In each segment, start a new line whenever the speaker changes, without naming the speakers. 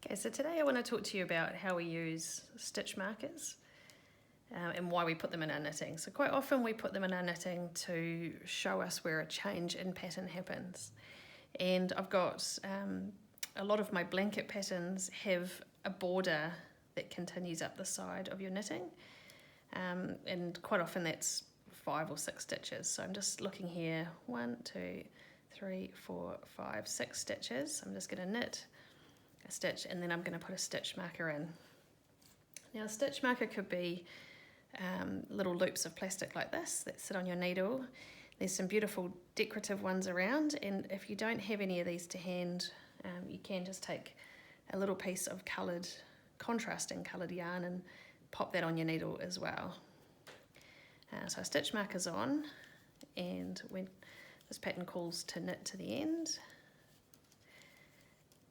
Okay, so today I want to talk to you about how we use stitch markers and why we put them in our knitting. So quite often we put them in our knitting to show us where a change in pattern happens. And I've got a lot of my blanket patterns have a border that continues up the side of your knitting. And quite often that's 5 or 6 stitches. So I'm just looking here, 1, 2, 3, 4, 5, 6 stitches. I'm just going to knit a stitch and then I'm going to put a stitch marker in. Now a stitch marker could be little loops of plastic like this that sit on your needle. There's some beautiful decorative ones around, and if you don't have any of these to hand, you can just take a little piece of contrasting coloured yarn and pop that on your needle as well. So stitch marker's on, and when this pattern calls to knit to the end,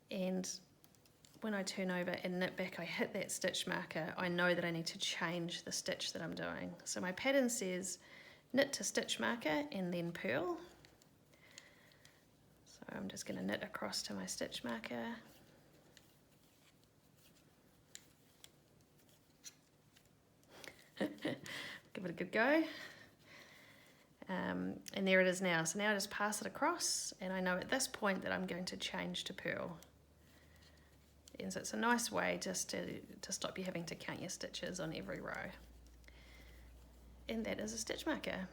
and when I turn over and knit back, I hit that stitch marker, I know that I need to change the stitch that I'm doing. So my pattern says knit to stitch marker and then purl. So I'm just going to knit across to my stitch marker. Give it a good go. And there it is now. So now I just pass it across, and I know at this point that I'm going to change to purl. And so it's a nice way just to stop you having to count your stitches on every row. And that is a stitch marker.